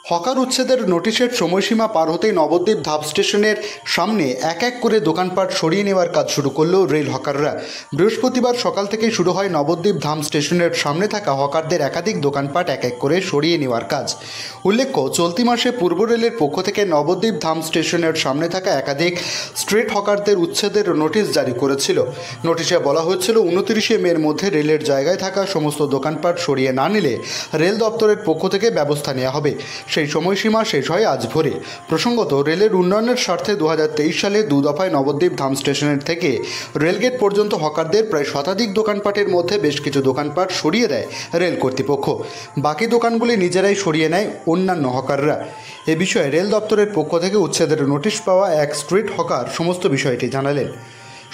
Hawker উচ্ছেদের নোটিশের সময়সীমা পার হতেই নবদ্বীপ ধাপ স্টেশনের সামনে এক এক করে দোকানপাট সরিয়ে নেওয়ার কাজ শুরু করল রেল হকাররা। বৃহস্পতিবার সকাল থেকেই শুরু হয় নবদ্বীপ ধাম স্টেশনের সামনে থাকা হকারদের একাধিক দোকানপাট এক এক করে সরিয়ে নেওয়ার কাজ। উল্লেখ্য, চলতি মাসে পূর্ব রেলের পক্ষ থেকে নবদ্বীপ ধাম স্টেশনের সামনে থাকা একাধিক স্ট্রিট হকারদের উচ্ছেদের নোটিশ জারি করেছিল। নোটিশে বলা হয়েছিল 29শে মের মধ্যে রেলের জায়গায় থাকা সমস্ত দোকানপাট সরিয়ে না নিলে রেল দপ্তরের পক্ষ থেকে ব্যবস্থা নেওয়া হবে। সেই সময়সীমা শেষ হয় আজ ভোরে। প্রসঙ্গত, রেলের উন্নয়নের স্বার্থে 2023 সালে 2 দফায় নবদ্বীপ ধাম স্টেশনের থেকে রেলগেট পর্যন্ত হকারদের প্রায় শতাধিক দোকানপাটের মধ্যে বেশ কিছু দোকানপাট সরিয়ে দেয় রেল কর্তৃপক্ষ। বাকি দোকানগুলি নিজেরাই সরিয়ে নেয় অন্যান্য হকাররা। এ বিষয়ে রেল দপ্তরের পক্ষ থেকে উচ্ছেদের নোটিশ পাওয়া এক স্ট্রিট হকার সমস্ত বিষয়টি জানালেন।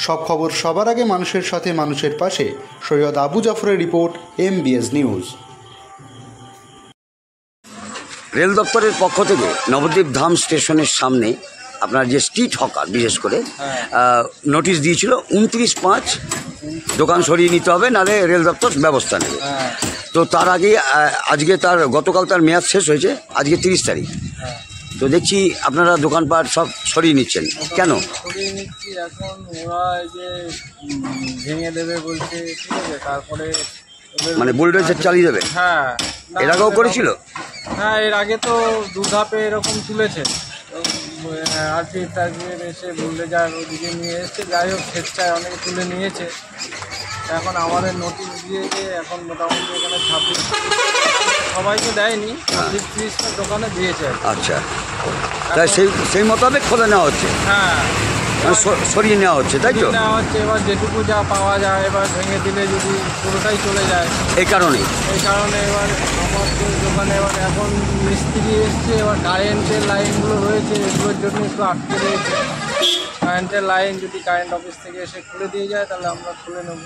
সব খবর সবার আগে মানুষের সাথে মানুষের পাশে। সৈয়দ আবু জাফরের রিপোর্ট, MBS নিউজ। রেল দপ্তরের পক্ষ থেকে নবদ্বীপ ধাম স্টেশনের সামনে আপনার যে স্ট্রিট হকার বিশেষ করে নোটিশ দিয়েছিল 29/5 দোকান সরিয়ে নিতে হবে, নাহলে রেল দপ্তর ব্যবস্থা নেবে। তো তার আগে আজকে গতকাল তার মেয়াদ শেষ হয়েছে, আজকে 30 তারিখ। তো দেখছি আপনারা দোকানপাট সব সরিয়ে নিচ্ছেন কেন? সরিয়ে নিচ্ছি এখন ওরা এই যে ভেঙে দেবে বলছে, ঠিক আছে, তারপরে মানে বুলডোজার চালিয়ে দেবে। হ্যাঁ, এর আগেও করেছিল। হ্যাঁ, এর আগে তো 2 ধাপে এরকম তুলেছে। আরপিএফ এসে বুলডোজার ওদিকে নিয়ে এসছে, যাই হোক স্বেচ্ছায় অনেকে তুলে নিয়েছে। এখন আমাদের নোটিশ দিয়েছে, এখন মোটামুটি এখানে 26 সবাইকে দেয়নি, 30টা দোকানে দিয়েছে। আচ্ছা, তাই সেই মোতাবেক খোলা নেওয়া হচ্ছে। হ্যাঁ, সরিয়ে নেওয়া হচ্ছে, তাই তো? নেওয়া হচ্ছে। এবার যেটুকু যা পাওয়া যায়, এবার ভেঙে দিলে যদি পুরোটাই চলে যায়, এই কারণে এবার আমাদের দোকানে এবার এখন মিস্ত্রি এসছে, এবার কারেন্টের লাইনগুলো রয়েছে, এগুলোর জন্য একটু আটকে রয়েছে। কারেন্টের লাইন যদি কারেন্ট অফিস থেকে এসে খুলে দিয়ে যায়, তাহলে আমরা খুলে নেব।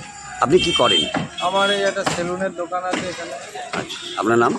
আপনি কি করেন? আমার এই একটা সেলুনের দোকান আছে এখানে। আচ্ছা, আপনার নাম?